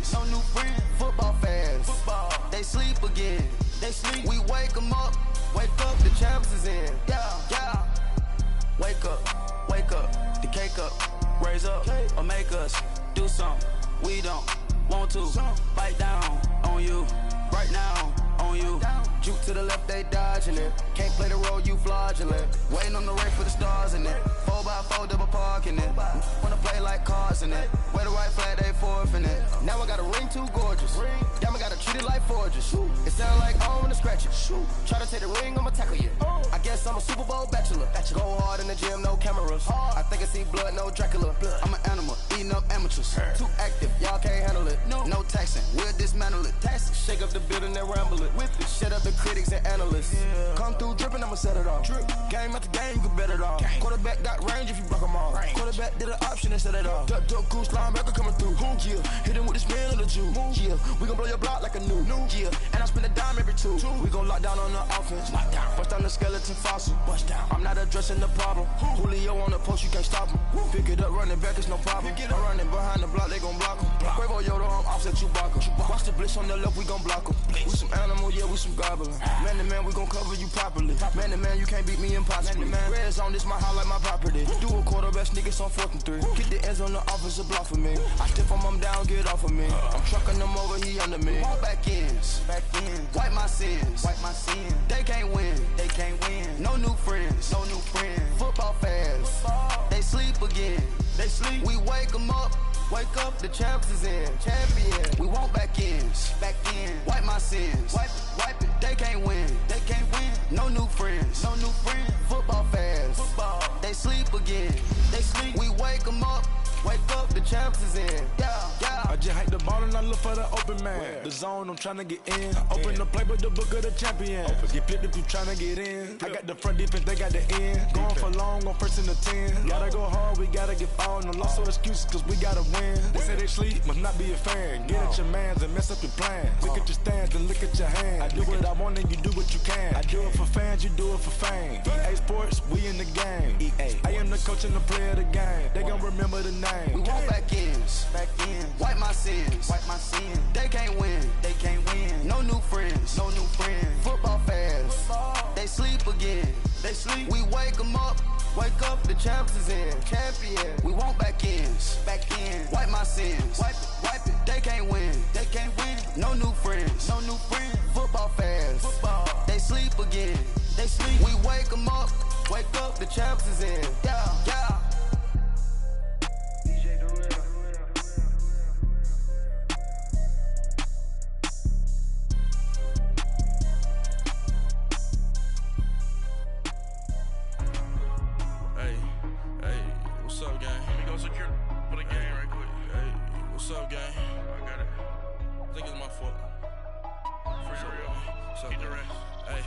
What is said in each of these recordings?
friends. No new friends. Football fans. Football. They sleep again. They sleep. We wake them up. Wake up. The champs is in. Yeah. Yeah. Wake up. Wake up. The cake up. Raise up. Or make us do something we don't want to. Bite down on you. Right now on you. Juke to the left, they dodging it. Can't play the role, you fraudulent. Waiting on the race for the stars in it. 4x4 double parking it. Wanna play like cars in it. Wear the right flag, they forfeiting it. Now I got a ring too gorgeous. Y'all gotta treat it like forges. It sound like I wanna scratch it. Try to take the ring, I'ma tackle you. I guess I'm a Super Bowl bachelor. Go hard in the gym, no cameras. I think I see blood, no Dracula. I'm an animal, eating up amateurs. Too active, y'all can't handle it. No taxing, we'll dismantle it. Shake up the building and ramble it. Whip it, shut up the critics and analysts. Come through dripping, I'ma set it off. Game after game, you can bet it all. Quarterback got range if you block them all. Quarterback did an option and set it off. Duck, goose, linebacker coming through. Yeah, hit him with the spin of the Jew. Yeah, we gon' blow your block like a new. Yeah, and I spend a dime every two. We gon' lock down on the offense. Bust down the skeleton fossil. I'm not addressing the problem. Julio on the post, you can't stop him. Pick it up, running back, it's no problem. I'm running behind the block, they gon' block him. Quavo Yoda, I'm offset Chewbacca. Watch the blitz on the left, we gon' block him. We some animal, yeah, we some goblin. Man to man, we gon' cover you properly. Man to man, you can't beat me impossibly. Red zone, this my house like my property. Do a quarterback sneakers on 4th and 3. Get the ends on the offensive block for me. I step on him down, get off of me. I'm trucking them over, he under me. All back ends, wipe my sins, They can't win, No new friends, Football fans, they sleep again. We wake them up. Wake up, the champs is in. Champion. We want back ends. Wipe my sins. Wipe it. They can't win. No new friends. Football fans. They sleep again. We wake them up. Wake up, the champs is in. Yeah. I just hike the ball and I look for the open man. The zone, I'm trying to get in. Open the playbook, the book of the champion. Get flipped if you trying to get in. I got the front defense, they got the end. Going for long on 1st and the 10. Gotta go hard, we gotta get all. No loss or excuses, cause we gotta win. They say they sleep, must not be a fan. Get at your mans and mess up your plans. Look at your stands and look at your hands. I do what I want and you do what you can. I do it for fans, you do it for fame. EA Sports, we in the game. I am the coach and the player of the game. They gon' remember the name. We want back ends. Wipe my sins. They can't win. No new friends. Football fans. They sleep again. We wake them up. Wake up, the champs is in. Champion. We want back ends. Wipe my sins. Wipe it. They can't win. No new friends. Football fans. They sleep again. We wake them up. Wake up, the champs is in. Yeah. What's up, gang? Let me go secure for the game right quick. Hey, what's up, gang? I got it. I think it's my fault. For real. Keep the rest. Hey,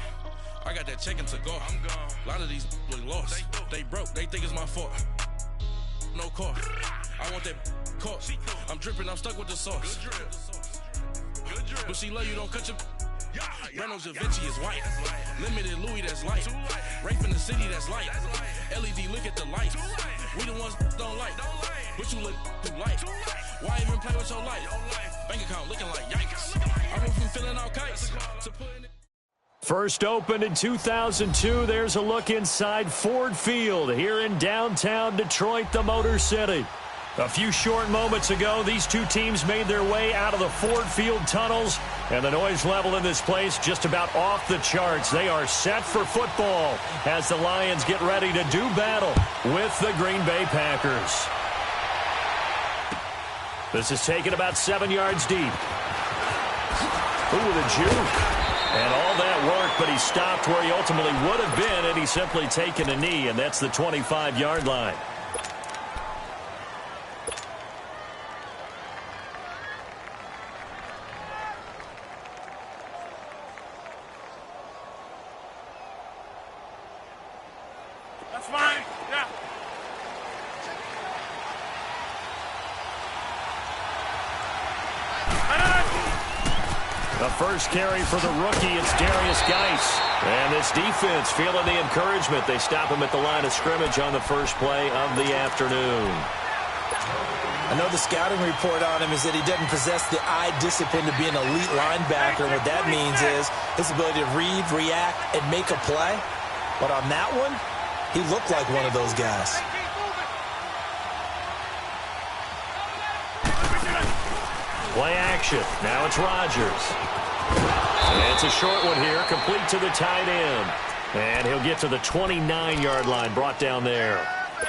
I got that chicken to go. I'm gone. A lot of these look lost. They broke. They think it's my fault. No cost. I want that cost. I'm dripping. I'm stuck with the sauce. Good drip. But she love you. Don't cut your. Reynolds Da Vinci is white. Limited Louis, that's light. Rape in the city, that's light. LED, look at the lights. We the ones don't like. But you look too light. Why even play with your life? Bank account looking like yikes. I went from filling out kites to putting it. First opened in 2002. There's a look inside Ford Field here in downtown Detroit, the Motor City. A few short moments ago, these two teams made their way out of the Ford Field tunnels, and the noise level in this place just about off the charts. They are set for football as the Lions get ready to do battle with the Green Bay Packers. This is taken about 7 yards deep. Ooh, the juke. And all that work, but he stopped where he ultimately would have been, and he's simply taken a knee, and that's the 25-yard line. That's fine. Yeah. The first carry for the rookie, it's Darius Geis. And this defense feeling the encouragement. They stop him at the line of scrimmage on the first play of the afternoon. I know the scouting report on him is that he doesn't possess the eye discipline to be an elite linebacker. And what that means is his ability to read, react, and make a play. But on that one, he looked like one of those guys. Play action. Now it's Rodgers. And it's a short one here, complete to the tight end. And he'll get to the 29-yard line, brought down there.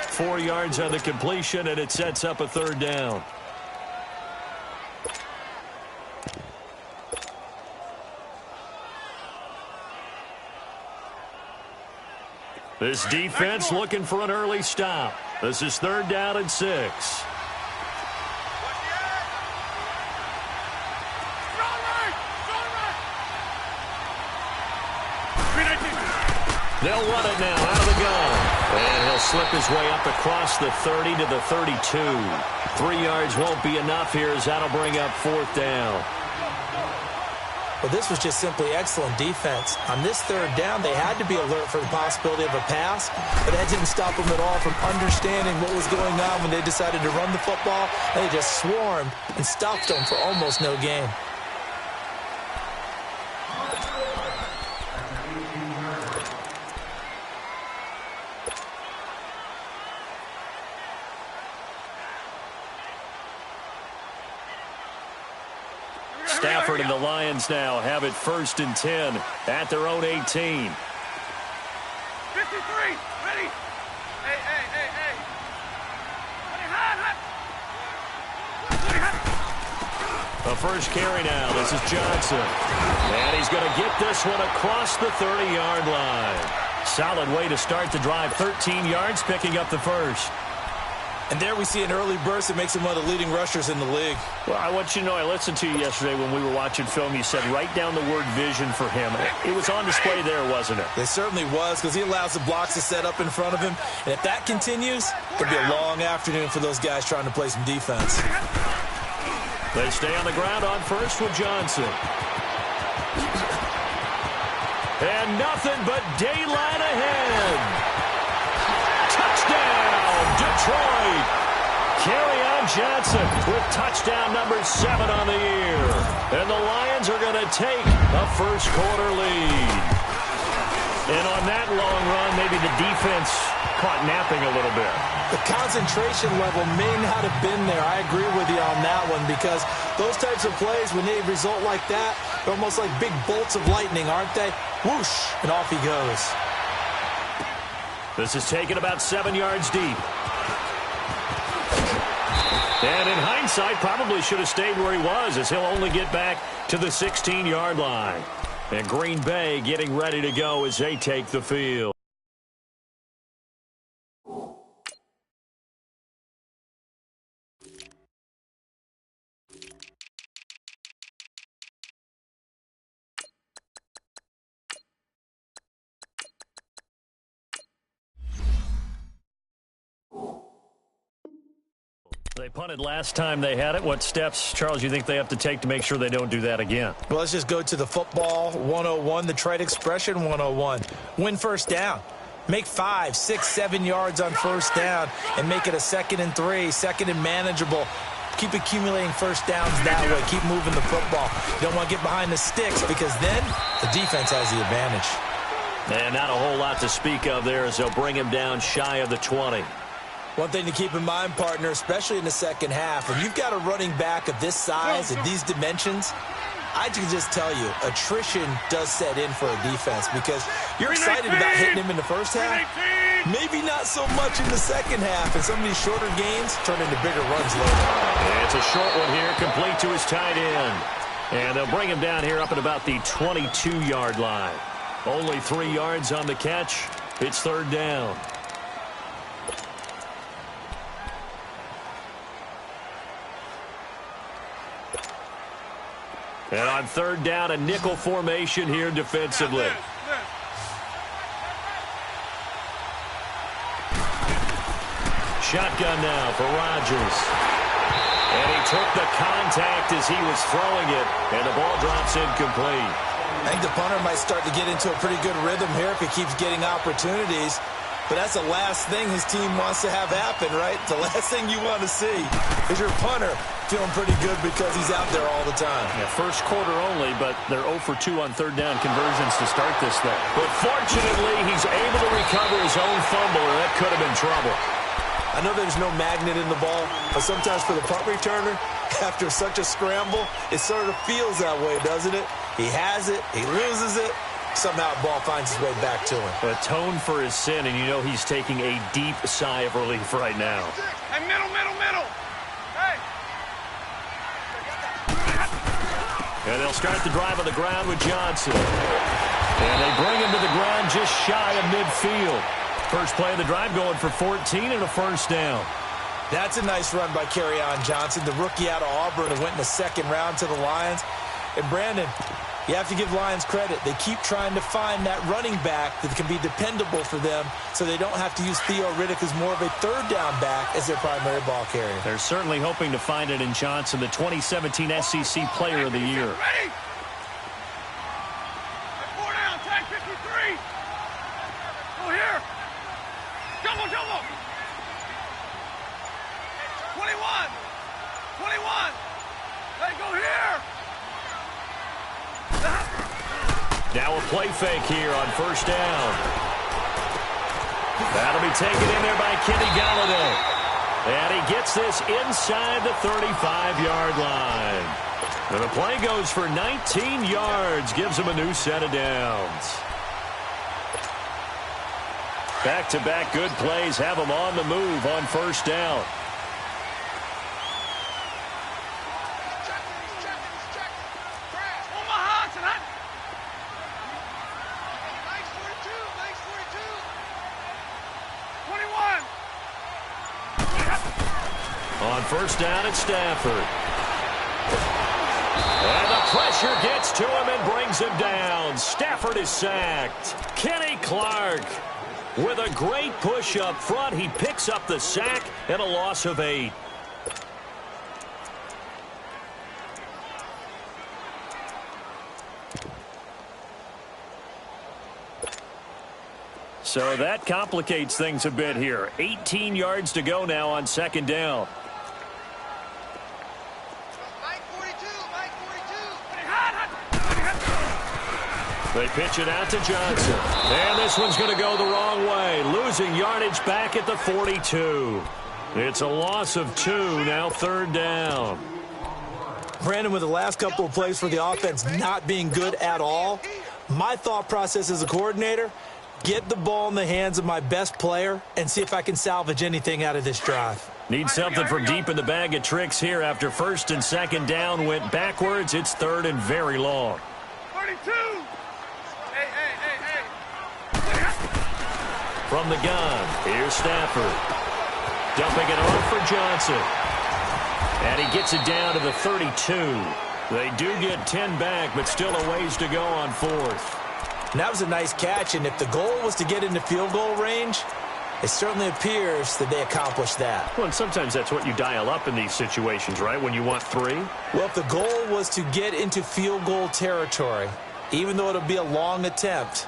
4 yards on the completion, and it sets up a third down. This defense looking for an early stop. This is 3rd down and 6. They'll run it now out of the gun. And he'll slip his way up across the 30 to the 32. 3 yards won't be enough here as that'll bring up 4th down. Well, this was just simply excellent defense. On this 3rd down, they had to be alert for the possibility of a pass, but that didn't stop them at all from understanding what was going on when they decided to run the football. They just swarmed and stopped them for almost no gain. Stafford and the Lions now have it 1st and 10 at their own 18. 53. Ready? Hey. The first carry now. This is Johnson. And he's going to get this one across the 30-yard line. Solid way to start the drive. 13 yards, picking up the first. And there we see an early burst that makes him one of the leading rushers in the league. Well, I want you to know, I listened to you yesterday when we were watching film. You said write down the word vision for him. It was on display there, wasn't it? It certainly was, because he allows the blocks to set up in front of him. And if that continues, it'll be a long afternoon for those guys trying to play some defense. They stay on the ground on first with Johnson. And nothing but daylight ahead. Touchdown, Detroit. Kerryon Johnson with touchdown number 7 on the year. And the Lions are going to take a first-quarter lead. And on that long run, maybe the defense caught napping a little bit. The concentration level may not have been there. I agree with you on that one, because those types of plays, when they result like that, they're almost like big bolts of lightning, aren't they? Whoosh, and off he goes. This is taken about 7 yards deep. And in hindsight, probably should have stayed where he was, as he'll only get back to the 16-yard line. And Green Bay getting ready to go as they take the field. They punted last time they had it. What steps, Charles, you think they have to take to make sure they don't do that again? Well, let's just go to the football 101, the trade expression 101. Win first down. Make 5, 6, 7 yards on first down and make it a 2nd and 3, 2nd and manageable. Keep accumulating first downs that way. Keep moving the football. You don't want to get behind the sticks, because then the defense has the advantage. And not a whole lot to speak of there, as they'll bring him down shy of the 20. One thing to keep in mind, partner, especially in the second half, when you've got a running back of this size and these dimensions, I can just tell you, attrition does set in for a defense, because you're excited about hitting him in the first half. Maybe not so much in the second half, and some of these shorter gains turn into bigger runs later. And it's a short one here, complete to his tight end. And they'll bring him down here up at about the 22-yard line. Only 3 yards on the catch. It's 3rd down. And on 3rd down, a nickel formation here defensively. Shotgun now for Rodgers. And he took the contact as he was throwing it, and the ball drops incomplete. I think the punter might start to get into a pretty good rhythm here if he keeps getting opportunities. But that's the last thing his team wants to have happen, right? The last thing you want to see is your punter feeling pretty good because he's out there all the time. Yeah, first quarter only, but they're 0 for 2 on third down conversions to start this thing. But fortunately, he's able to recover his own fumble, or that could have been trouble. I know there's no magnet in the ball, but sometimes for the punt returner, after such a scramble, it sort of feels that way, doesn't it? He has it, he loses it, somehow the ball finds its way back to him. Atone for his sin, and you know he's taking a deep sigh of relief right now. Hey, middle. Hey. And they'll start the drive on the ground with Johnson. And they bring him to the ground just shy of midfield. First play of the drive going for 14 and a first down. That's a nice run by Kerryon Johnson, the rookie out of Auburn who went in the second round to the Lions. And Brandon, you have to give Lions credit. They keep trying to find that running back that can be dependable for them so they don't have to use Theo Riddick as more of a third down back as their primary ball carrier. They're certainly hoping to find it in Johnson, the 2017 SEC Player of the Year. Ready? 4 down, tag 53. Go here. Double. 21. Hey, go here. Now a play fake here on first down. That'll be taken in there by Kenny Galladay. And he gets this inside the 35-yard line. And the play goes for 19 yards, gives him a new set of downs. Back-to-back good plays have him on the move on first down. On first down at Stafford. And the pressure gets to him and brings him down. Stafford is sacked. Kenny Clark with a great push up front. He picks up the sack and a loss of 8. So that complicates things a bit here. 18 yards to go now on second down. They pitch it out to Johnson. And this one's going to go the wrong way. Losing yardage back at the 42. It's a loss of 2, now third down. Brandon, with the last couple of plays for the offense not being good at all, my thought process as a coordinator, get the ball in the hands of my best player and see if I can salvage anything out of this drive. Need something from deep in the bag of tricks here after first and second down went backwards. It's third and very long. 32. Hey. From the gun, here's Stafford. Dumping it off for Johnson. And he gets it down to the 32. They do get 10 back, but still a ways to go on fourth. And that was a nice catch, and if the goal was to get into field goal range, it certainly appears that they accomplished that. Well, and sometimes that's what you dial up in these situations, right, when you want 3? Well, if the goal was to get into field goal territory, even though it'll be a long attempt,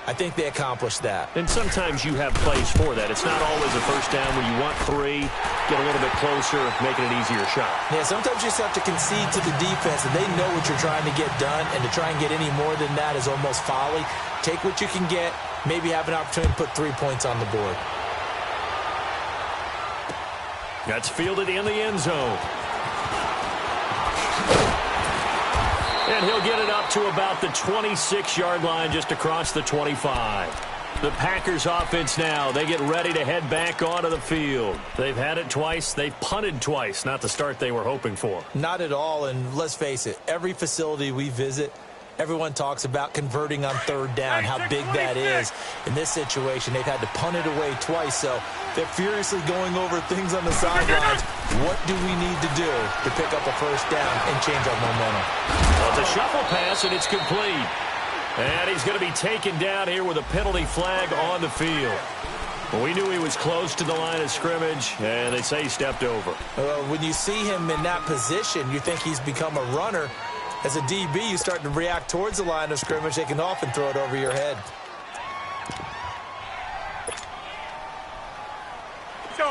I think they accomplished that. And sometimes you have plays for that. It's not always a first down when you want 3, get a little bit closer, making an easier shot. Yeah, sometimes you just have to concede to the defense, and they know what you're trying to get done, and to try and get any more than that is almost folly. Take what you can get, maybe have an opportunity to put 3 points on the board. That's fielded in the end zone. And he'll get it up to about the 26-yard line, just across the 25. The Packers offense now, they get ready to head back onto the field. They've had it twice. They've punted twice. Not the start they were hoping for. Not at all, and let's face it, every facility we visit, everyone talks about converting on third down, how big that is. In this situation, they've had to punt it away twice, so they're furiously going over things on the sidelines. What do we need to do to pick up a first down and change our momentum? Well, it's a shuffle pass, and it's complete. And he's going to be taken down here with a penalty flag on the field. Well, we knew he was close to the line of scrimmage, and they say he stepped over. When you see him in that position, you think he's become a runner. As a DB, you start to react towards the line of scrimmage. They can often throw it over your head.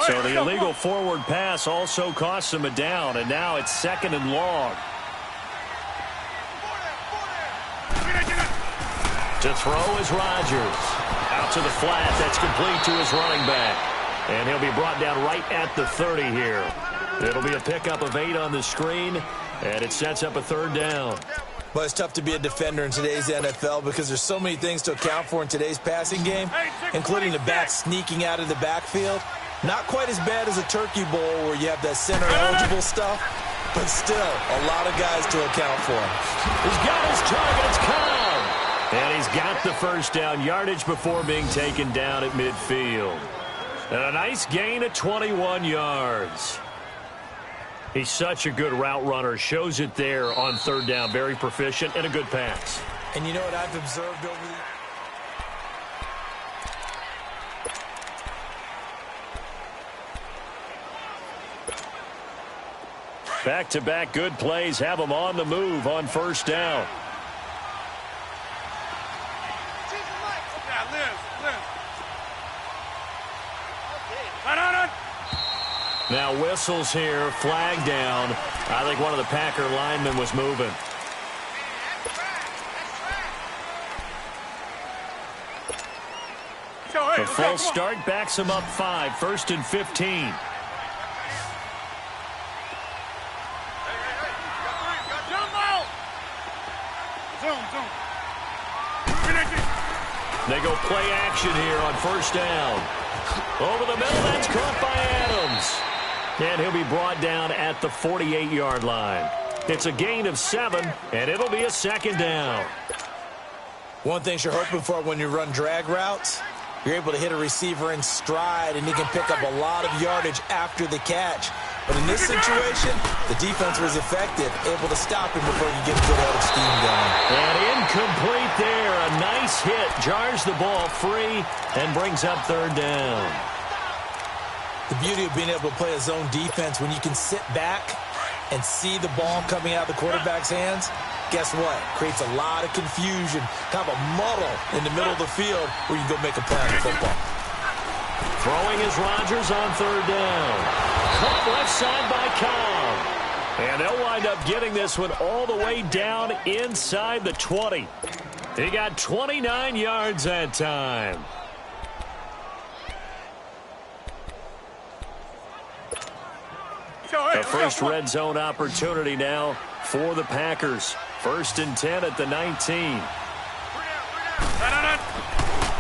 So the illegal forward pass also costs him a down, and now it's 2nd and long. To throw is Rodgers. Out to the flat. That's complete to his running back. And he'll be brought down right at the 30 here. It'll be a pickup of 8 on the screen, and it sets up a 3rd down. Well, it's tough to be a defender in today's NFL because there's so many things to account for in today's passing game, including the back sneaking out of the backfield. Not quite as bad as a turkey bowl where you have that center-eligible stuff, but still a lot of guys to account for. He's got his targets caught. And he's got the 1st down yardage before being taken down at midfield. And a nice gain of 21 yards. He's such a good route runner. Shows it there on 3rd down. Very proficient and a good pass. And you know what I've observed over the... Back-to-back good plays have him on the move on 1st down. Now whistles here, flag down. I think one of the Packer linemen was moving. The full start backs him up 5, 1st and 15. They go play action here on 1st down. Over the middle, that's caught by Adams. And he'll be brought down at the 48-yard line. It's a gain of 7, and it'll be a 2nd down. One thing you're hoping for when you run drag routes, you're able to hit a receiver in stride, and he can pick up a lot of yardage after the catch. But in this situation, the defense was effective, able to stop him before he get a good head of steam going. And incomplete there. A nice hit. Jars the ball free and brings up 3rd down. The beauty of being able to play a zone defense when you can sit back and see the ball coming out of the quarterback's hands, guess what? Creates a lot of confusion, kind of a muddle in the middle of the field where you go make a play on the football. Throwing is Rodgers on 3rd down. Caught left side by Cobb. And they'll wind up getting this one all the way down inside the 20. He got 29 yards that time. The first red zone opportunity now for the Packers. 1st and 10 at the 19.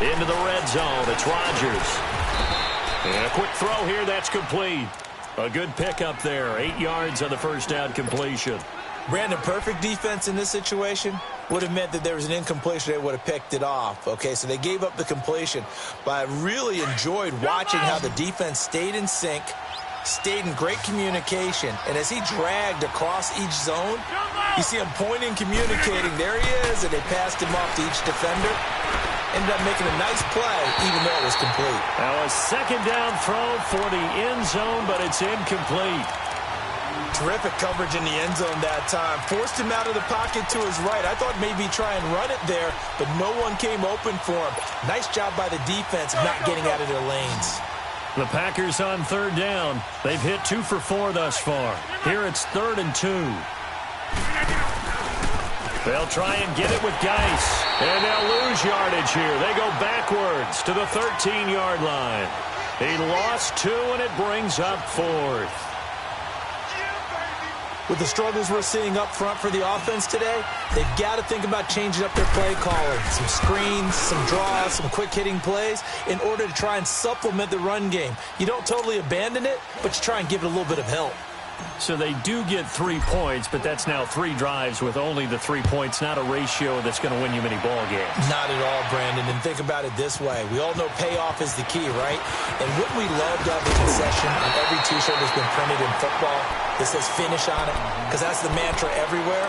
Into the red zone. It's Rodgers. And a quick throw here. That's complete. A good pickup there. 8 yards on the 1st down completion. Brandon, perfect defense in this situation would have meant that there was an incompletion. They would have picked it off. Okay, so they gave up the completion. But I really enjoyed watching how the defense stayed in sync, stayed in great communication, and as he dragged across each zone, you see him pointing, communicating. There he is, and they passed him off to each defender. Ended up making a nice play, even though it was complete. Now a 2nd down throw for the end zone, but it's incomplete. Terrific coverage in the end zone that time. Forced him out of the pocket to his right. I thought maybe try and run it there, but no one came open for him. Nice job by the defense of not getting out of their lanes. The Packers on 3rd down. They've hit 2 for 4 thus far. Here it's 3rd and 2. They'll try and get it with Geis. And they'll lose yardage here. They go backwards to the 13-yard line. He lost 2, and it brings up 4th. With the struggles we're seeing up front for the offense today, they've got to think about changing up their play calling. Some screens, some draws, some quick-hitting plays in order to try and supplement the run game. You don't totally abandon it, but you try and give it a little bit of help. So they do get 3 points, but that's now 3 drives with only the 3 points, not a ratio that's going to win you many ball games. Not at all, Brandon. And think about it this way. We all know payoff is the key, right? And wouldn't we love to have the concession on every T-shirt that's been printed in football that says finish on it? Because that's the mantra everywhere.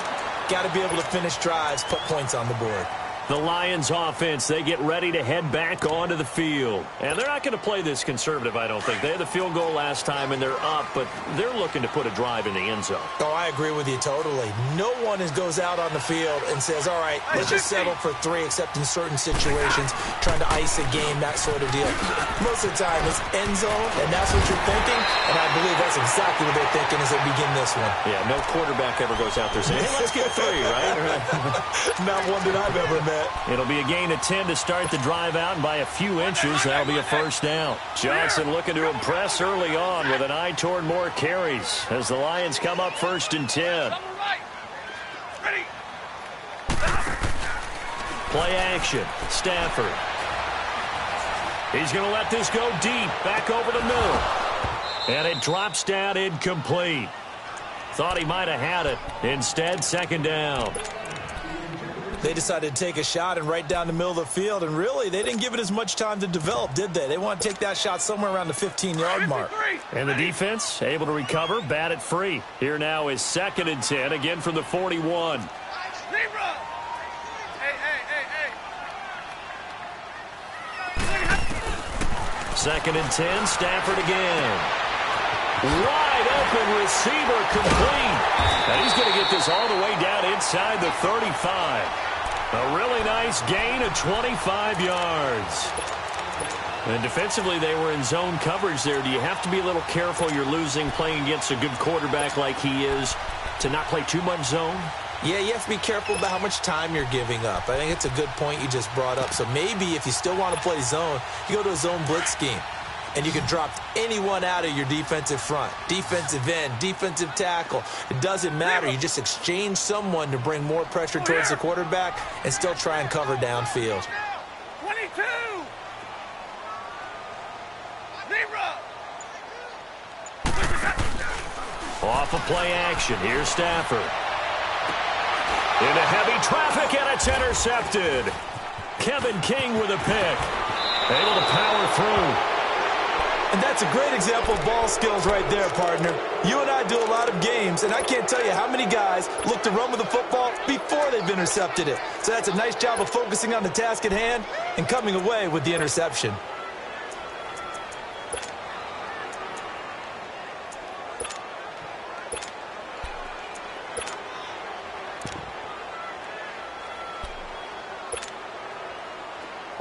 Got to be able to finish drives, put points on the board. The Lions offense, they get ready to head back onto the field. And they're not going to play this conservative, I don't think. They had the field goal last time, and they're up, but they're looking to put a drive in the end zone. Oh, I agree with you totally. No one goes out on the field and says, all right, let's just settle for 3, except in certain situations, trying to ice a game, that sort of deal. Most of the time, it's end zone, and that's what you're thinking, and I believe that's exactly what they're thinking as they begin this one. Yeah, no quarterback ever goes out there saying, hey, let's get 3, right? Not one that I've ever met. It'll be a gain of 10 to start the drive out, and by a few inches, that'll be a first down. Johnson looking to impress early on with an eye toward more carries as the Lions come up 1st and 10. Ready. Play action. Stafford. He's going to let this go deep. Back over the middle. And it drops down incomplete. Thought he might have had it. Instead, 2nd down. They decided to take a shot and right down the middle of the field, and really, they didn't give it as much time to develop, did they? They want to take that shot somewhere around the 15-yard mark. And the defense able to recover, bat it free. Here now is 2nd and 10, again from the 41. Second and 10, Stafford again. Wide open receiver complete. And he's going to get this all the way down inside the 35. A really nice gain of 25 yards. And defensively, they were in zone coverage there. Do you have to be a little careful? You're losing playing against a good quarterback like he is to not play too much zone? Yeah, you have to be careful about how much time you're giving up. I think it's a good point you just brought up. So maybe if you still want to play zone, you go to a zone blitz scheme. And you can drop anyone out of your defensive front. Defensive end, defensive tackle. It doesn't matter. You just exchange someone to bring more pressure towards the quarterback and still try and cover downfield. 22. Off of play action. Here's Stafford. Into heavy traffic, and it's intercepted. Kevin King with a pick. Able to power through. And that's a great example of ball skills right there, partner. You and I do a lot of games, and I can't tell you how many guys look to run with the football before they've intercepted it. So that's a nice job of focusing on the task at hand and coming away with the interception.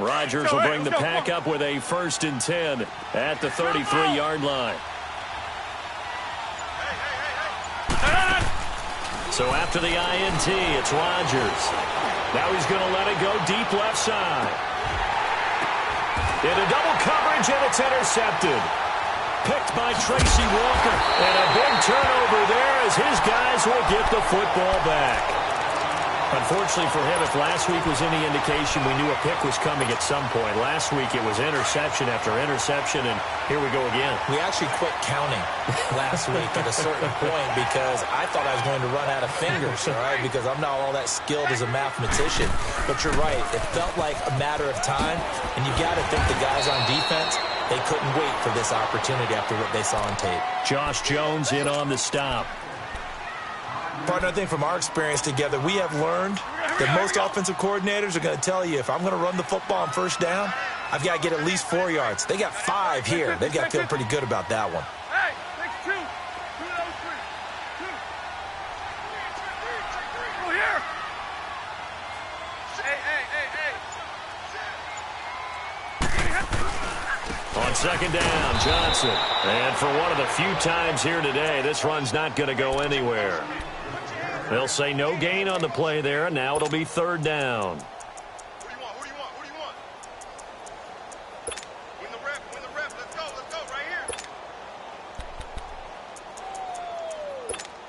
Rodgers will bring the pack up with a 1st and 10 at the 33-yard line. So after the INT, it's Rodgers. Now he's going to let it go deep left side. Into double coverage, and it's intercepted. Picked by Tracy Walker. And a big turnover there as his guys will get the football back. Unfortunately for him, if last week was any indication, we knew a pick was coming at some point. Last week it was interception after interception, and here we go again. We actually quit counting last week at a certain point because I thought I was going to run out of fingers, all right, because I'm not all that skilled as a mathematician. But you're right. It felt like a matter of time, and you got to think the guys on defense, they couldn't wait for this opportunity after what they saw on tape. Josh Jones in on the stop. Partner, I think from our experience together, we have learned that most offensive coordinators are going to tell you, if I'm going to run the football on 1st down, I've got to get at least 4 yards. They got 5 here. They've got to feel pretty good about that one. Hey, takes 2. 2 of those 3. 2. Go here. Hey. On 2nd down, Johnson. And for one of the few times here today, this run's not going to go anywhere. They'll say no gain on the play there, and now it'll be 3rd down. What do you want? What do you want? What do you want? Win the rep. Win the rep. Let's go. Let's go. Right here.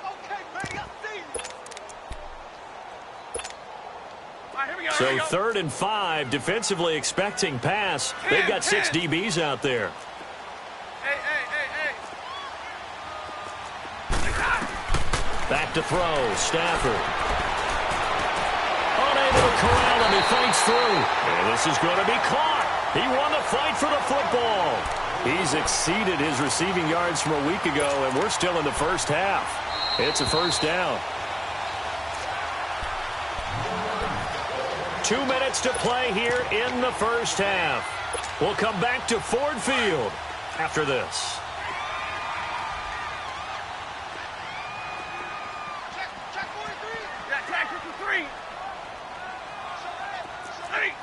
Okay, ready up, All right, here we go. So 3rd and 5, defensively expecting pass. They've got 6 DBs out there. Hey. Back to throw, Stafford. Unable to corral him, he fights through. And this is going to be caught. He won the fight for the football. He's exceeded his receiving yards from a week ago, and we're still in the 1st half. It's a 1st down. 2 minutes to play here in the first half. We'll come back to Ford Field after this. Check 43. Yeah, tag 53. Ready.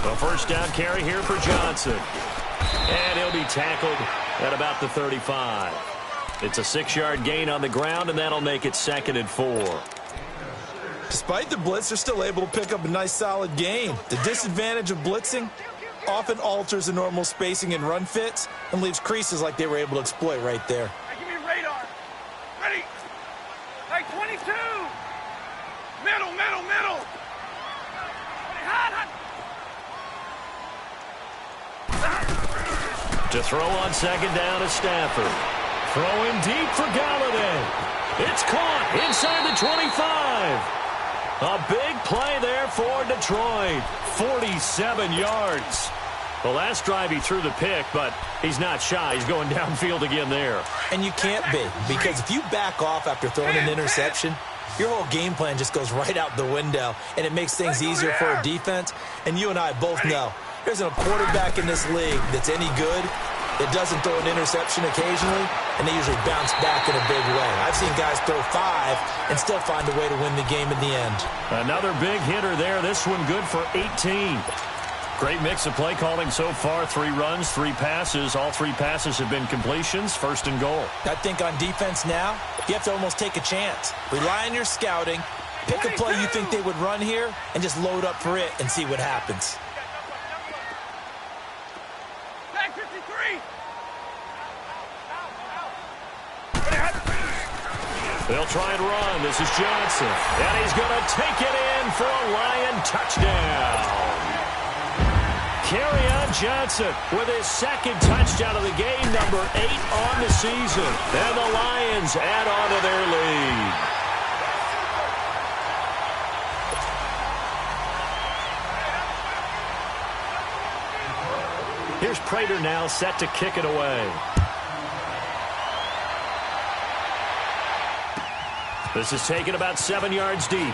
The first down carry here for Johnson. And he'll be tackled at about the 35. It's a 6-yard gain on the ground, and that'll make it 2nd and 4. Despite the blitz, they're still able to pick up a nice, solid gain. The disadvantage of blitzing often alters the normal spacing and run fits and leaves creases like they were able to exploit right there. Hey, give me radar. Ready. Hey, 22. Middle. Hot. To throw on 2nd down is Stafford. Throwing deep for Galladay. It's caught inside the 25. A big play there for Detroit. 47 yards. The last drive he threw the pick, but he's not shy. He's going downfield again there. And you can't be, because if you back off after throwing an interception, your whole game plan just goes right out the window, and it makes things easier for a defense. And you and I both know there's a quarterback in this league that's any good that doesn't throw an interception occasionally, and they usually bounce back in a big way. I've seen guys throw 5 and still find a way to win the game in the end. Another big hitter there. This one good for 18. Great mix of play calling so far. 3 runs, 3 passes. All 3 passes have been completions. 1st and goal. I think on defense now, you have to almost take a chance. Rely on your scouting. Pick a play you think they would run here and just load up for it and see what happens. Tag 53. They'll try and run. This is Johnson. And he's going to take it in for a Lion touchdown. Kerryon Johnson with his 2nd touchdown of the game, number 8 on the season. And the Lions add on to their lead. Here's Prater now set to kick it away. This is taken about 7 yards deep.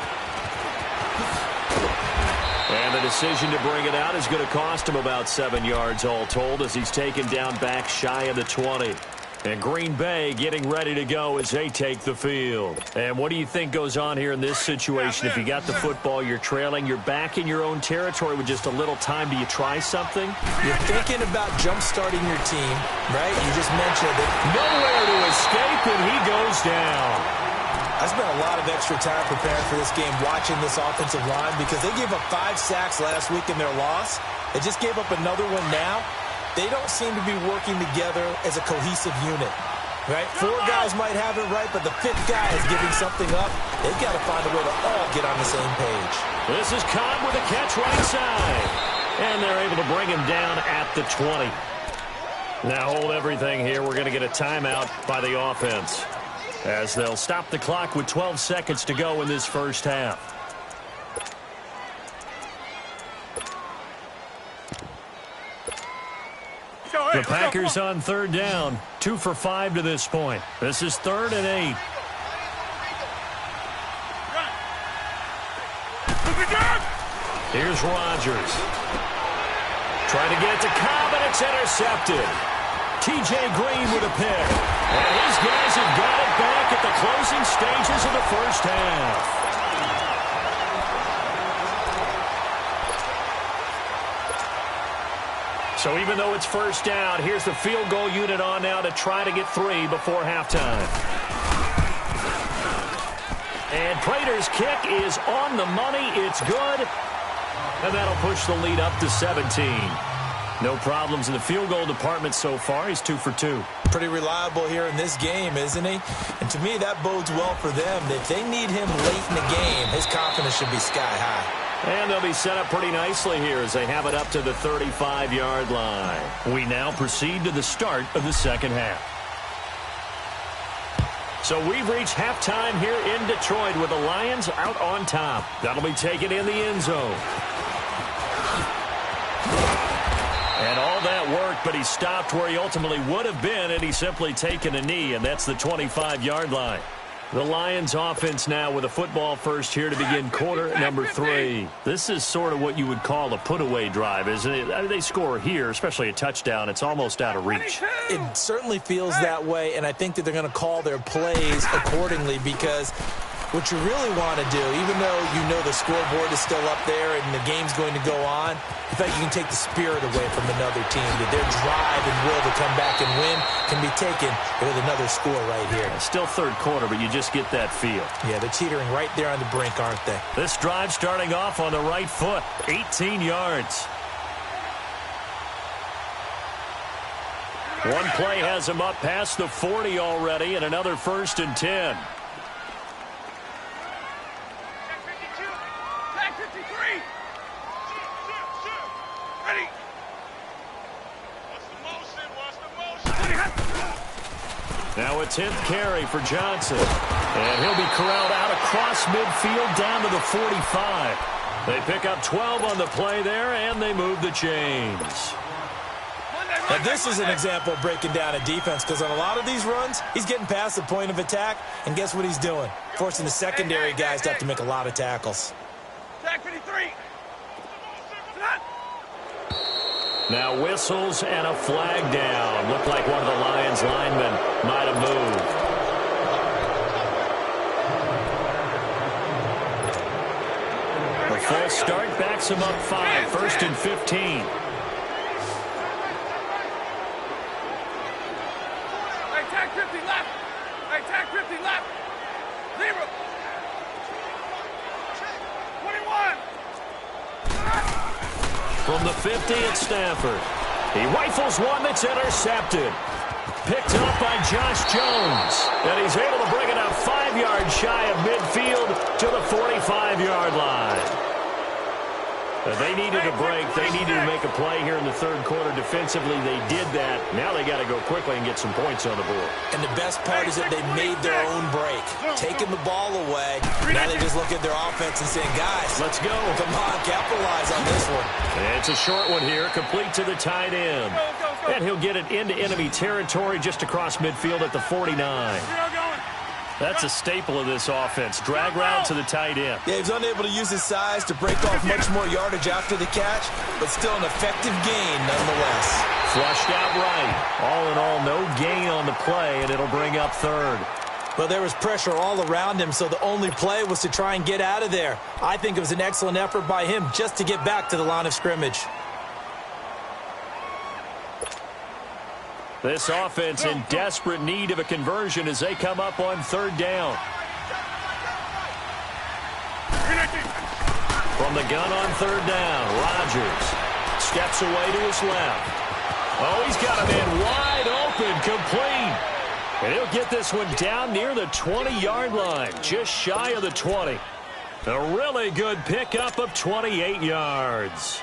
And the decision to bring it out is going to cost him about 7 yards all told, as he's taken down back shy of the 20. And Green Bay getting ready to go as they take the field. And what do you think goes on here in this situation? If you got the football, you're trailing, you're back in your own territory with just a little time. Do you try something? You're thinking about jump-starting your team, right? You just mentioned it. Nowhere to escape, and he goes down. I spent a lot of extra time preparing for this game, watching this offensive line, because they gave up 5 sacks last week in their loss. They just gave up another one now. They don't seem to be working together as a cohesive unit, right? 4 guys might have it right, but the 5th guy is giving something up. They've got to find a way to all get on the same page. This is Cobb with a catch right side. And they're able to bring him down at the 20. Now hold everything here. We're going to get a timeout by the offense, as they'll stop the clock with 12 seconds to go in this first half. The Packers on 3rd down. 2 for 5 to this point. This is 3rd and 8. Here's Rodgers. Trying to get it to Cobb, and it's intercepted. T.J. Green with a pick. And his guys have got it back at the closing stages of the first half. So even though it's first down, here's the field goal unit on now to try to get 3 before halftime. And Prater's kick is on the money. It's good. And that'll push the lead up to 17. No problems in the field goal department so far. He's 2 for 2. Pretty reliable here in this game, isn't he? And to me, that bodes well for them. If they need him late in the game, his confidence should be sky high. And they'll be set up pretty nicely here as they have it up to the 35-yard line. We now proceed to the start of the second half. So we've reached halftime here in Detroit with the Lions out on top. That'll be taken in the end zone. And all that worked, but he stopped where he ultimately would have been, and he's simply taken a knee, and that's the 25-yard line. The Lions offense now with a football first here to begin quarter number 3. This is sort of what you would call a put-away drive, isn't it? I mean, they score here, especially a touchdown. It's almost out of reach. It certainly feels that way, and I think that they're going to call their plays accordingly, because what you really want to do, even though you know the scoreboard is still up there and the game's going to go on, in fact, you can take the spirit away from another team, that their drive and will to come back and win can be taken with another score right here. Still third quarter, but you just get that feel. Yeah, they're teetering right there on the brink, aren't they? This drive starting off on the right foot, 18 yards. One play has him up past the 40 already, and another 1st and 10. Ready. Now a 10th carry for Johnson. And he'll be corralled out across midfield down to the 45. They pick up 12 on the play there, and they move the chains. Now, this is an example of breaking down a defense, because on a lot of these runs, he's getting past the point of attack, and guess what he's doing? Forcing the secondary guys to have to make a lot of tackles. Tag 53. Now whistles and a flag down. Looked like one of the Lions linemen might have moved. The false start backs him up 5, 1st and 15. Hey, tag 50 left. Hey, tag 50 left. 0. 21. From the 50 at Stafford. He rifles one that's intercepted. Picked up by Josh Jones. And he's able to bring it up 5 yards shy of midfield to the 45-yard line. They needed a break. They needed to make a play here in the third quarter. Defensively, they did that. Now they got to go quickly and get some points on the board. And the best part is that they made their own break. Taking the ball away. Now they just look at their offense and saying, guys, let's go. Come on, capitalize on this one. And it's a short one here, complete to the tight end. And he'll get it into enemy territory just across midfield at the 49. That's a staple of this offense. Drag route to the tight end. Yeah, he's unable to use his size to break off much more yardage after the catch, but still an effective gain nonetheless. Flushed out right. All in all, no gain on the play, and it'll bring up 3rd. Well, there was pressure all around him, so the only play was to try and get out of there. I think it was an excellent effort by him just to get back to the line of scrimmage. This offense in desperate need of a conversion as they come up on 3rd down. From the gun on 3rd down, Rodgers steps away to his left. Oh, he's got a man wide open, complete. And he'll get this one down near the 20-yard line, just shy of the 20. A really good pickup of 28 yards.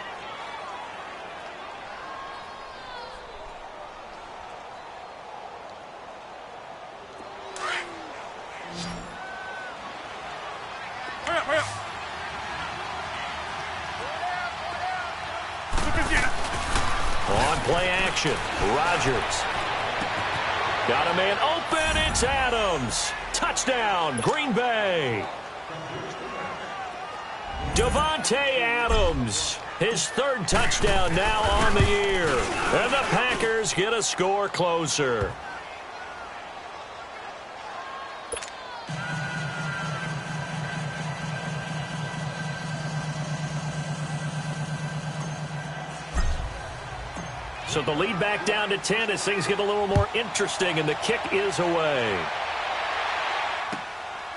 On play action, Rodgers. Got a man open, it's Adams. Touchdown, Green Bay. Davante Adams, his 3rd touchdown now on the year. And the Packers get a score closer. So the lead back down to 10 as things get a little more interesting, and the kick is away.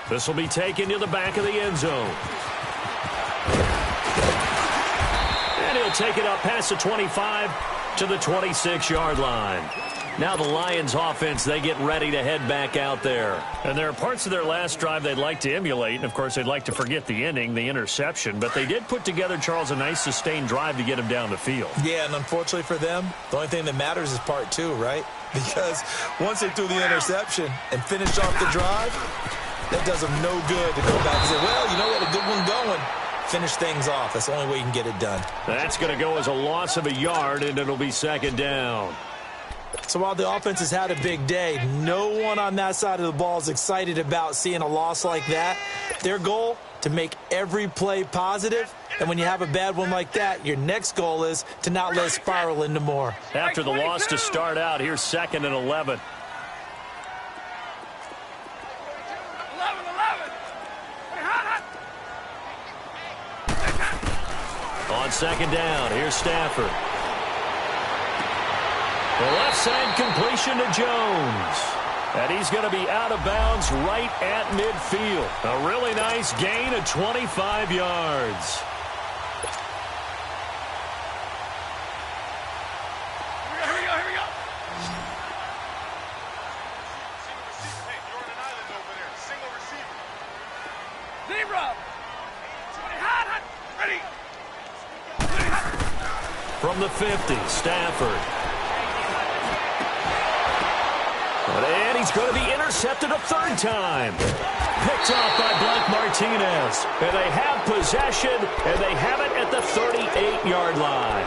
This will be taken to the back of the end zone. And he'll take it up past the 25 to the 26-yard line. Now the Lions offense, they get ready to head back out there. And there are parts of their last drive they'd like to emulate. And, of course, they'd like to forget the ending, the interception. But they did put together, Charles, a nice sustained drive to get him down the field. Yeah, and unfortunately for them, the only thing that matters is part 2, right? Because once they threw the interception and finished off the drive, that does them no good to go back and say, well, you know what, a good one going. Finish things off. That's the only way you can get it done. That's going to go as a loss of a yard, and it'll be 2nd down. So while the offense has had a big day, no one on that side of the ball is excited about seeing a loss like that. Their goal, to make every play positive. And when you have a bad one like that, your next goal is to not let it spiral into more. After the loss to start out, here's 2nd and 11. 11. On 2nd down, here's Stafford. The left side completion to Jones. And he's going to be out of bounds right at midfield. A really nice gain of 25 yards. Here we go. Hey, you're on an island over there. Single receiver. Zebra. Hot. Ready. From the 50, Stafford. And he's going to be intercepted a 3rd time. Picked off by Black Martinez. And they have possession, and they have it at the 38-yard line.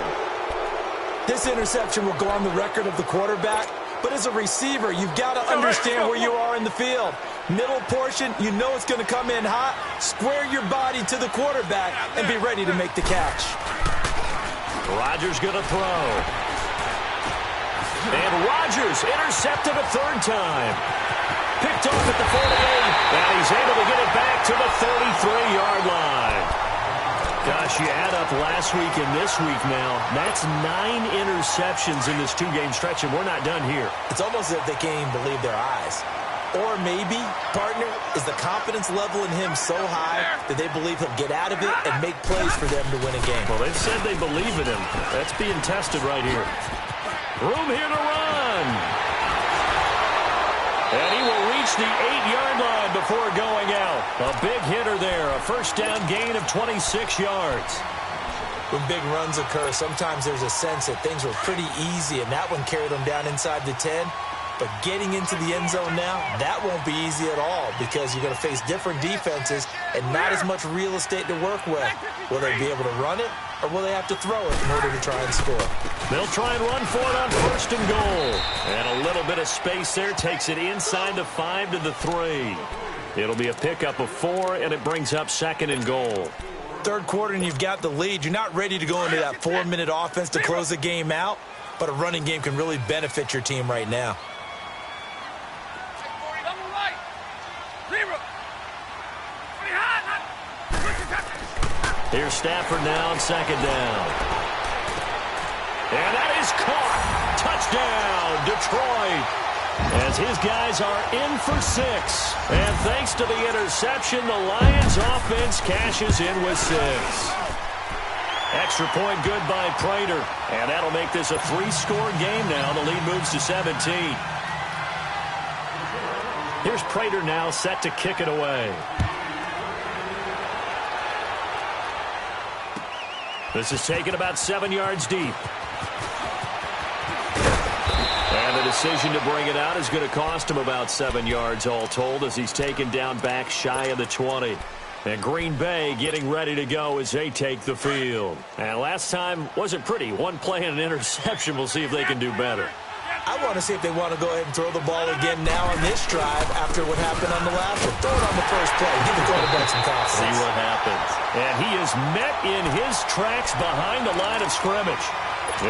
This interception will go on the record of the quarterback, but as a receiver, you've got to understand where you are in the field. Middle portion, you know it's going to come in hot. Square your body to the quarterback and be ready to make the catch. Rodgers going to throw. And Rodgers intercepted a 3rd time. Picked off at the 48, and he's able to get it back to the 33-yard line. Gosh, you add up last week and this week now, that's 9 interceptions in this 2-game stretch, and we're not done here. It's almost as if they can't even believe their eyes. Or maybe, partner, is the confidence level in him so high that they believe he'll get out of it and make plays for them to win a game. Well, they've said they believe in him. That's being tested right here. Room here to run. And he will reach the 8-yard line before going out. A big hitter there. A 1st down gain of 26 yards. When big runs occur, sometimes there's a sense that things were pretty easy, and that one carried them down inside the 10. But getting into the end zone now, that won't be easy at all because you're going to face different defenses and not as much real estate to work with. Will they be able to run it, or will they have to throw it in order to try and score? They'll try and run for it on 1st and goal. And a little bit of space there takes it inside the 5 to the 3. It'll be a pickup of 4, and it brings up 2nd and goal. 3rd quarter, and you've got the lead. You're not ready to go into that 4-minute offense to close the game out, but a running game can really benefit your team right now. Here's Stafford now on 2nd down. And that is caught. Touchdown, Detroit. As his guys are in for 6. And thanks to the interception, the Lions offense cashes in with 6. Extra point good by Prater. And that'll make this a 3-score game now. The lead moves to 17. Here's Prater now set to kick it away. This is taken about 7 yards deep. And the decision to bring it out is going to cost him about 7 yards all told as he's taken down back shy of the 20. And Green Bay getting ready to go as they take the field. And last time wasn't pretty. 1 play and an interception. We'll see if they can do better. I want to see if they want to go ahead and throw the ball again now on this drive after what happened on the last one. Throw it on the first play. Give the quarterback some confidence. See what happens. And he is met in his tracks behind the line of scrimmage.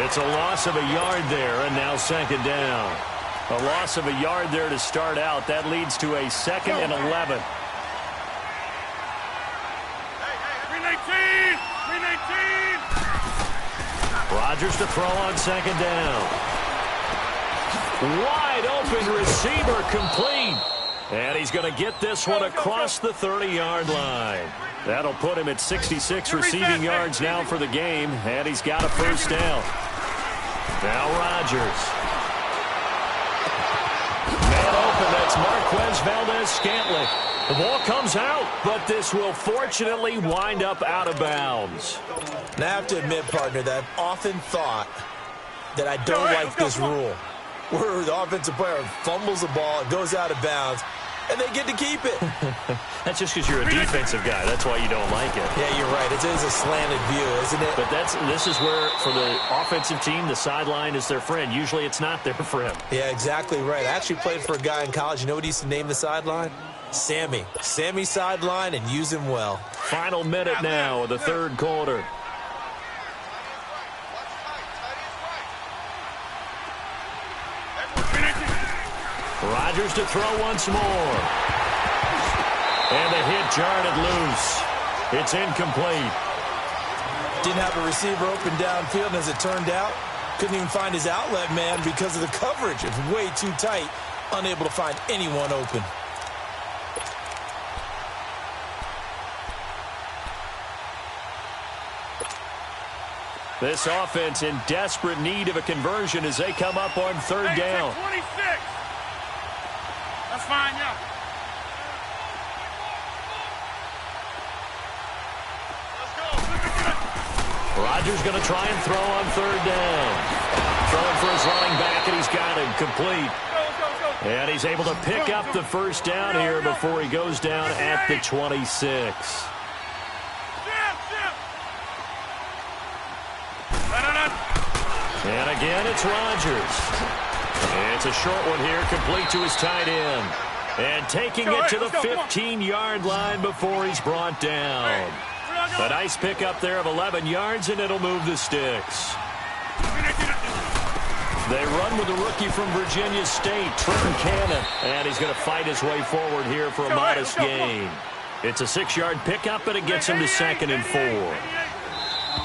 It's a loss of a yard there, and now 2nd down. A loss of a yard there to start out. That leads to a 2nd and 11. 319! Rodgers to throw on 2nd down. Wide open receiver complete. And he's going to get this one across the 30-yard line. That'll put him at 66 receiving yards now for the game. And he's got a 1st down. Now Rodgers. Man open, that's Marquez Valdez-Scantling. The ball comes out, but this will fortunately wind up out of bounds. Now I have to admit, partner, that I've often thought that I don't like this rule, where the offensive player fumbles the ball, it goes out of bounds, and they get to keep it. That's just because you're a defensive guy. That's why you don't like it. Yeah, you're right. It is a slanted view, isn't it? But this is where, for the offensive team, the sideline is their friend. Usually it's not there for him. Yeah, exactly right. I actually played for a guy in college. You know what he used to name the sideline? Sammy. Sammy sideline, and use him well. Final minute now of the third quarter. Rodgers to throw once more. And the hit jarred it loose. It's incomplete. Didn't have a receiver open downfield, and as it turned out, couldn't even find his outlet man because of the coverage. It was way too tight, unable to find anyone open. This offense in desperate need of a conversion as they come up on third down. 26. That's fine, yeah. Rodgers going to try and throw on third down. Throwing for his running back, and he's got him complete. Go. And he's able to pick up the first down here before he goes down at the 26. And again, it's Rodgers. It's a short one here, complete to his tight end. And taking it to the 15-yard line before he's brought down. A nice pickup there of 11 yards, and it'll move the sticks. They run with a rookie from Virginia State, Trenton Cannon. And he's going to fight his way forward here for a modest gain. It's a 6-yard pickup, and it gets him to 2nd and 4.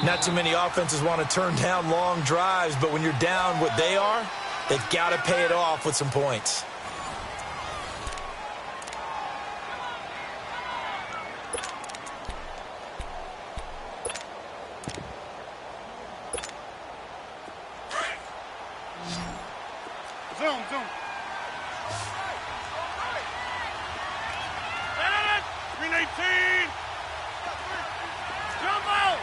Not too many offenses want to turn down long drives, but when you're down what they are, they've got to pay it off with some points. Zoom. 318. Jump out.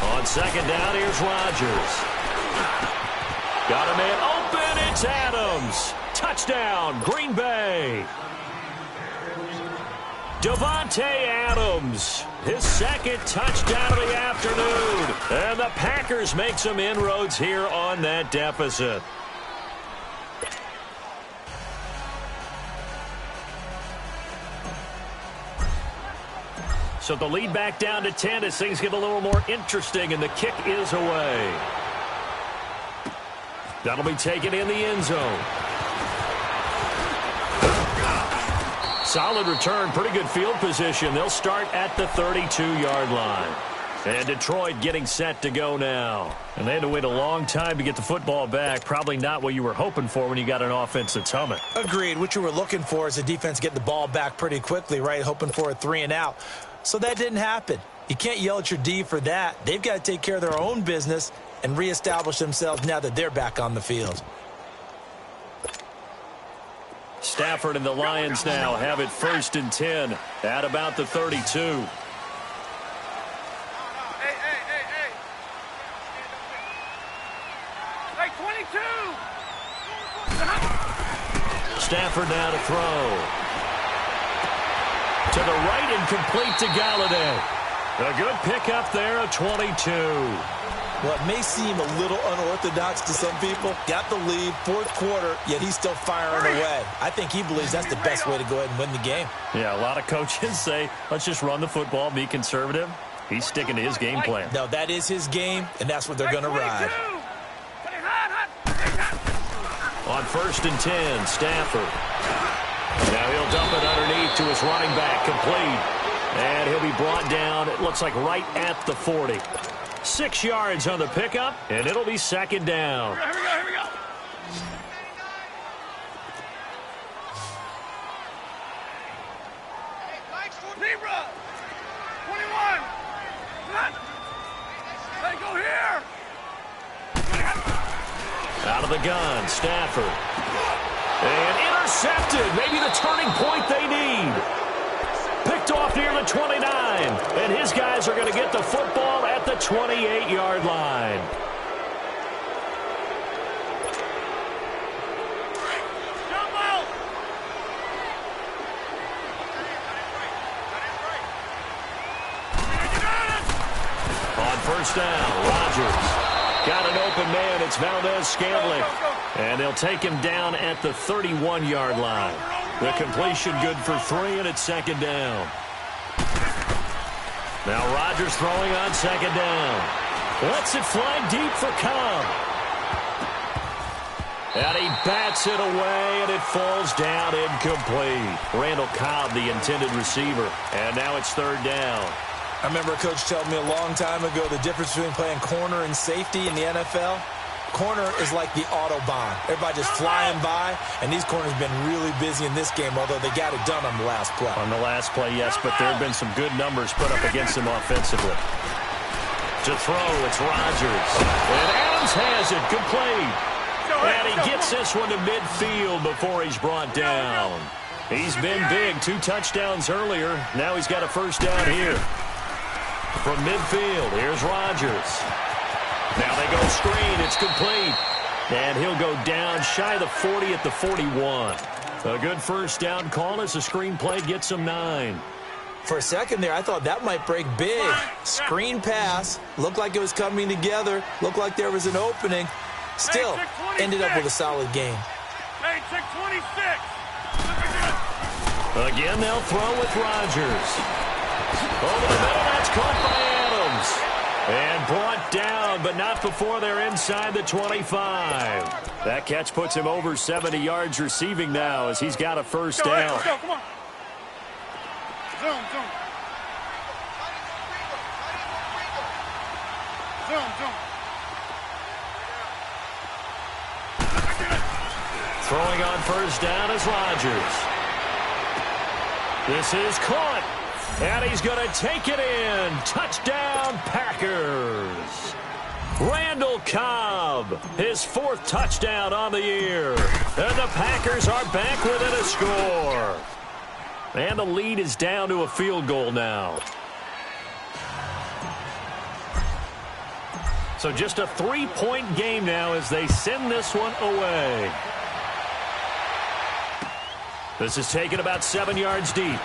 On second down, here's Rodgers. Got a man open. It's Adams. Touchdown, Green Bay. Davante Adams, his second touchdown of the afternoon. And the Packers make some inroads here on that deficit. So the lead back down to 10 as things get a little more interesting, and the kick is away. That'll be taken in the end zone. Solid return, pretty good field position. They'll start at the 32-yard line. And Detroit getting set to go now. And they had to wait a long time to get the football back. Probably not what you were hoping for when you got an offense that's humming. Agreed. What you were looking for is a defense getting the ball back pretty quickly, right? Hoping for a 3-and-out. So that didn't happen. You can't yell at your D for that. They've got to take care of their own business and reestablish themselves now that they're back on the field. Stafford and the Lions now have it 1st and 10 at about the 32. Hey, 22. Stafford now to throw. To the right and complete to Galladay. A good pickup there of 22. What may seem a little unorthodox to some people, got the lead, 4th quarter, yet he's still firing away. I think he believes that's the best way to go ahead and win the game. Yeah, a lot of coaches say, let's just run the football, be conservative. He's sticking to his game plan. No, that is his game, and that's what they're going to ride. On 1st and 10, Stafford. Now he'll dump it underneath to his running back, complete. And he'll be brought down, it looks like right at the 40. 6 yards on the pickup, and it'll be 2nd down. Here we go. Zebra. 21. Let it go here. Out of the gun, Stafford. And intercepted. Maybe the turning point they need. Picked off near the 29. And his guys are going to get the football at the 28-yard line. On first down, Rodgers got an open man. It's Valdez-Scantling. And they'll take him down at the 31-yard line. The completion good for 3, and it's second down. Now Rodgers throwing on second down. Lets it fly deep for Cobb. And he bats it away, and it falls down incomplete. Randall Cobb, the intended receiver. And now it's third down. I remember a coach telling me a long time ago the difference between playing corner and safety in the NFL. Corner is like the Autobahn. Everybody just flying by, and these corners have been really busy in this game, although they got it done on the last play. On the last play, yes, but there have been some good numbers put up against him offensively. To throw, it's Rodgers. And Adams has it, complete. And he gets this one to midfield before he's brought down. He's been big, 2 touchdowns earlier. Now he's got a first down here. From midfield, here's Rodgers. Now they go screen. It's complete. And he'll go down shy of the 40 at the 41. A good first down call as the screen play gets him 9. For a second there, I thought that might break big. Screen pass. Looked like it was coming together. Looked like there was an opening. Still, ended up with a solid game. Hey, check 26. Again, they'll throw with Rodgers. Over the middle, that's caught by Adams. And brought down, but not before they're inside the 25. That catch puts him over 70 yards receiving now as he's got a first down. Let's go, come on. Zoom. Throwing on first down is Rodgers. This is caught. And he's going to take it in. Touchdown, Packers. Randall Cobb, his 4th touchdown on the year. And the Packers are back within a score. And the lead is down to a field goal now. So just a 3-point game now as they send this one away. This is taken about 7 yards deep.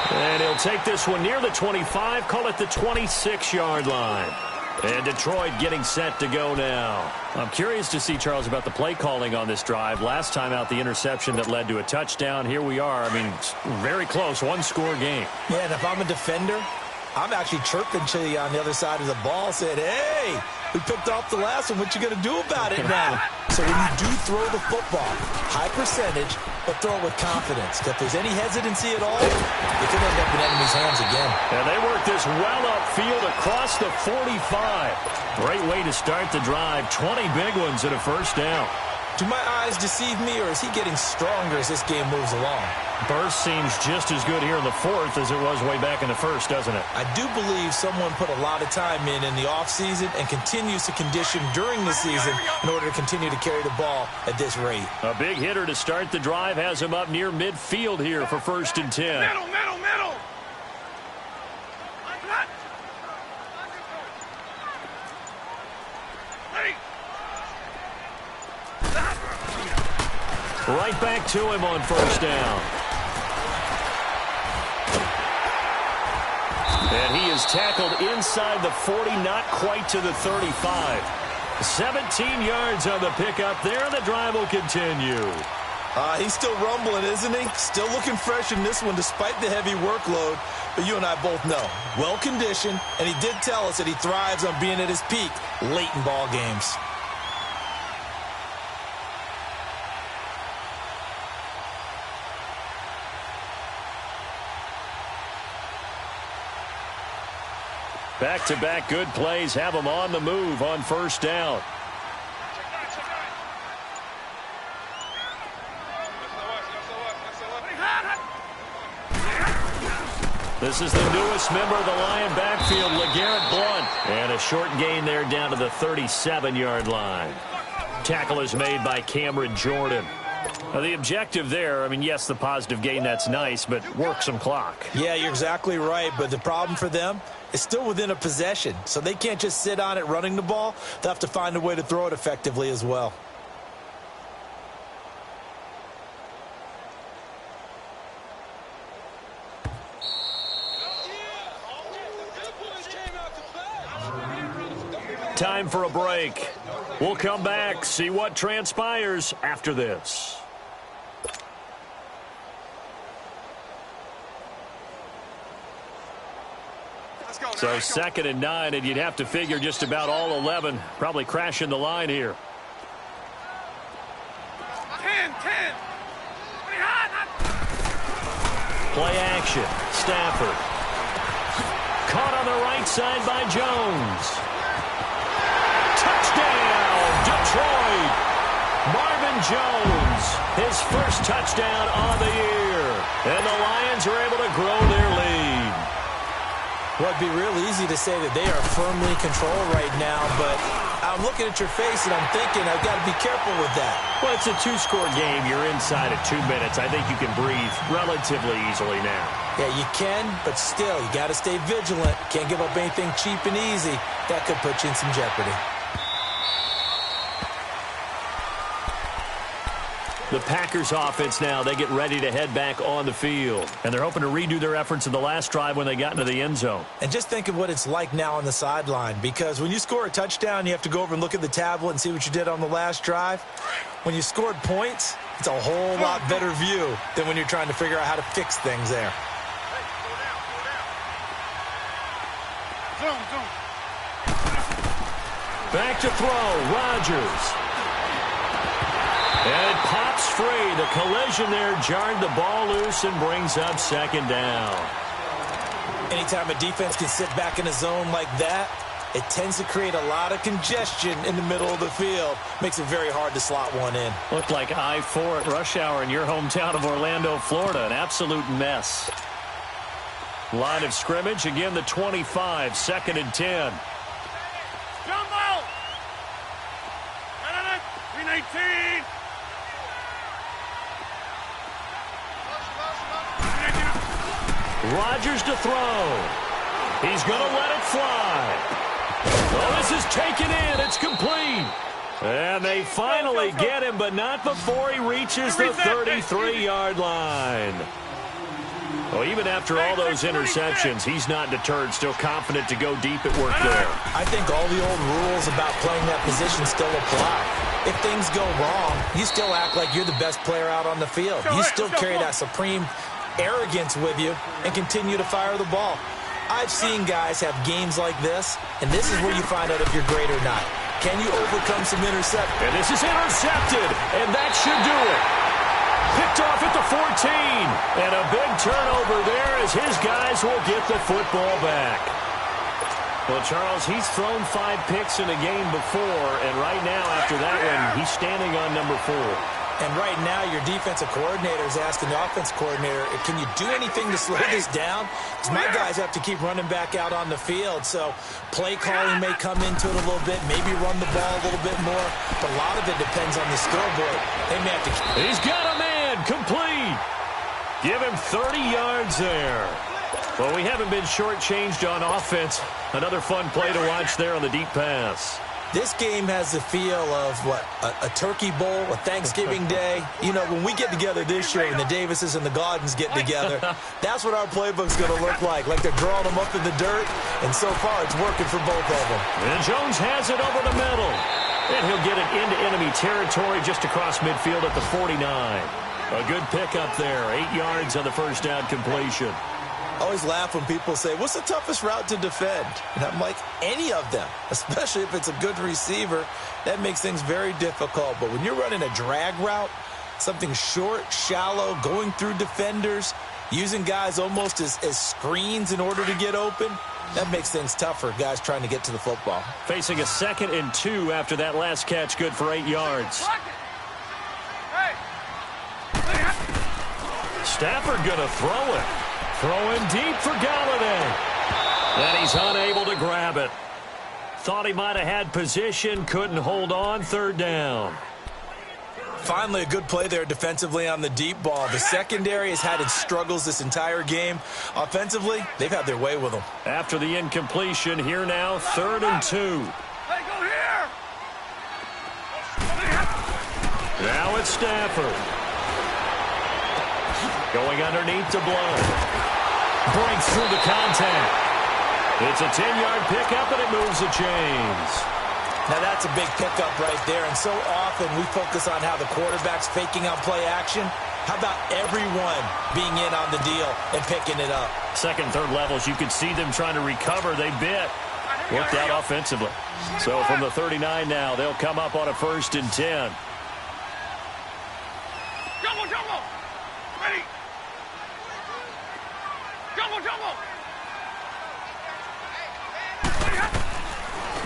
And he'll take this one near the 25, call it the 26-yard line. And Detroit getting set to go now. I'm curious to see, Charles, about the play calling on this drive. Last time out, the interception that led to a touchdown. Here we are. I mean, very close, 1-score game. Yeah, and if I'm a defender, I'm actually chirping to you on the other side of the ball, saying, hey, we picked off the last one. What you going to do about it now? So when you do throw the football, high percentage, but throw it with confidence. If there's any hesitancy at all, it could end up in enemy's hands again. And they work this well upfield across the 45. Great way to start the drive. 20 big ones and a first down. Do my eyes deceive me, or is he getting stronger as this game moves along? Burst seems just as good here in the 4th as it was way back in the 1st, doesn't it? I do believe someone put a lot of time in the offseason and continues to condition during the season in order to continue to carry the ball at this rate. A big hitter to start the drive has him up near midfield here for 1st and 10. Middle. Right back to him on first down. And he is tackled inside the 40, not quite to the 35. 17 yards on the pickup there. The drive will continue. He's still rumbling, isn't he? Still looking fresh in this one despite the heavy workload. But you and I both know, well-conditioned, and he did tell us that he thrives on being at his peak late in ball games. Back-to-back good plays have them on the move on first down. This is the newest member of the Lion backfield, LeGarrette Blount. And a short gain there down to the 37-yard line. Tackle is made by Cameron Jordan. Well, the objective there, I mean, yes, the positive gain, that's nice, but work some clock. Yeah, you're exactly right, but the problem for them is still within a possession, so they can't just sit on it running the ball. They'll have to find a way to throw it effectively as well. Time for a break. We'll come back, see what transpires after this. So 2nd and 9, and you'd have to figure just about all 11 probably crashing the line here. 10. Play action. Stafford. Caught on the right side by Jones. Touchdown, Detroit. Marvin Jones, his first touchdown on the year. And the Lions are able to grow their lead. Well, it'd be real easy to say that they are firmly in control right now, but I'm looking at your face and I'm thinking I've got to be careful with that. Well, it's a 2-score game. You're inside of 2 minutes. I think you can breathe relatively easily now. Yeah, you can, but still, you got to stay vigilant. Can't give up anything cheap and easy. That could put you in some jeopardy. The Packers offense now, they get ready to head back on the field. And they're hoping to redo their efforts in the last drive when they got into the end zone. And just think of what it's like now on the sideline, because when you score a touchdown, you have to go over and look at the tablet and see what you did on the last drive. When you scored points, it's a whole lot better view than when you're trying to figure out how to fix things there. Zoom. Back to throw, Rodgers. And it pops free. The collision there jarred the ball loose and brings up 2nd down. Anytime a defense can sit back in a zone like that, it tends to create a lot of congestion in the middle of the field. Makes it very hard to slot one in. Looked like I-4 at rush hour in your hometown of Orlando, Florida. An absolute mess. Line of scrimmage, again the 25, 2nd and 10. Jumbo! 319! Rodgers to throw. He's going to let it fly. Oh, this is taken in. It's complete. And they finally get him, but not before he reaches the 33-yard line. Well, even after all those interceptions, he's not deterred, still confident to go deep at work there. I think all the old rules about playing that position still apply. If things go wrong, you still act like you're the best player out on the field. You still carry that supreme arrogance with you and continue to fire the ball. I've seen guys have games like this, and this is where you find out if you're great or not. Can you overcome some interceptions? And this is intercepted, and that should do it. Picked off at the 14, and a big turnover there as his guys will get the football back. Well, Charles, he's thrown 5 picks in a game before, and right now after that one, he's standing on number 4. And right now, your defensive coordinator is asking the offense coordinator, can you do anything to slow this down? Because my guys have to keep running back out on the field. So play calling may come into it a little bit, maybe run the ball a little bit more. But a lot of it depends on the scoreboard. They may have to. He's got a man complete. Give him 30 yards there. Well, we haven't been shortchanged on offense. Another fun play to watch there on the deep pass. This game has the feel of, a turkey bowl, a Thanksgiving day. You know, when we get together this year and the Davises and the Gaudens get together, that's what our playbook's going to look like they're drawing them up in the dirt, and so far it's working for both of them. And Jones has it over the middle, and he'll get it into enemy territory just across midfield at the 49. A good pickup there, 8 yards on the first down completion. I always laugh when people say, what's the toughest route to defend? And I'm like, any of them, especially if it's a good receiver. That makes things very difficult. But when you're running a drag route, something short, shallow, going through defenders, using guys almost as screens in order to get open, that makes things tough for guys trying to get to the football. Facing a 2nd and 2 after that last catch, good for 8 yards. Stafford going to throw it. Throwing deep for Galladay. And he's unable to grab it. Thought he might have had position, couldn't hold on, 3rd down. Finally, a good play there defensively on the deep ball. The secondary has had its struggles this entire game. Offensively, they've had their way with them. After the incompletion, here now, 3rd and 2. Hey, go here! Now it's Stafford. Going underneath to Blow. Breaks through the contact. It's a 10-yard pickup, and it moves the chains. Now, that's a big pickup right there, and so often we focus on how the quarterback's faking on play action. How about everyone being in on the deal and picking it up? Second, third levels, you can see them trying to recover. They bit. Worked out offensively. So from the 39 now, they'll come up on a 1st and 10. Jumbo, jumbo! Ready! Jumbo, jumbo!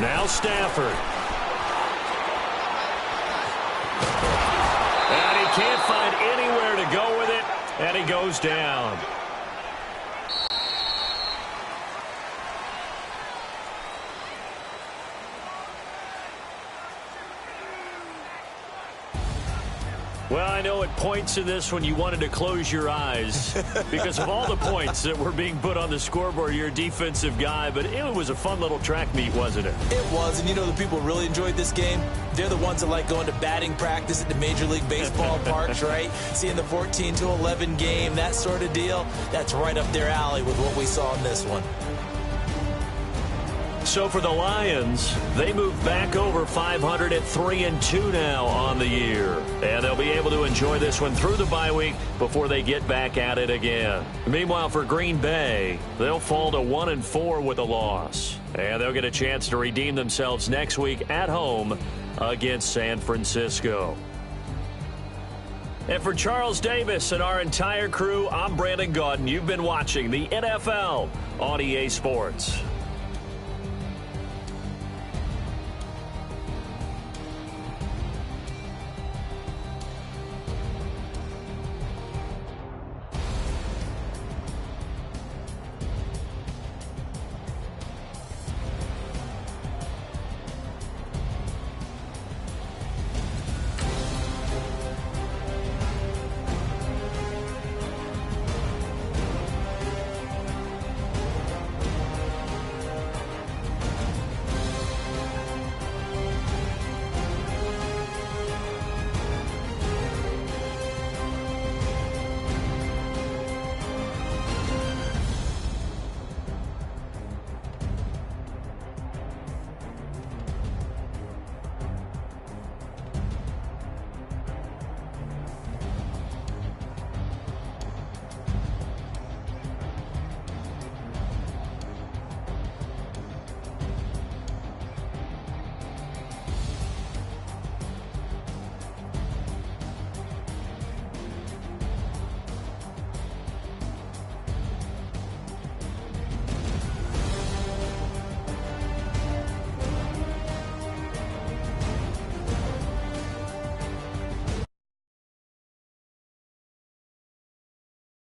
Now Stafford. And he can't find anywhere to go with it, and he goes down. Well, I know at points in this one you wanted to close your eyes because of all the points that were being put on the scoreboard. You're a defensive guy, but it was a fun little track meet, wasn't it? It was, and you know the people who really enjoyed this game? They're the ones that like going to batting practice at the Major League Baseball parks, right? Seeing the 14-11 game, that sort of deal. That's right up their alley with what we saw in this one. So for the Lions, they move back over 500 at 3-2 now on the year. And they'll be able to enjoy this one through the bye week before they get back at it again. Meanwhile, for Green Bay, they'll fall to 1-4 with a loss. And they'll get a chance to redeem themselves next week at home against San Francisco. And for Charles Davis and our entire crew, I'm Brandon Gaudin. You've been watching the NFL on EA Sports.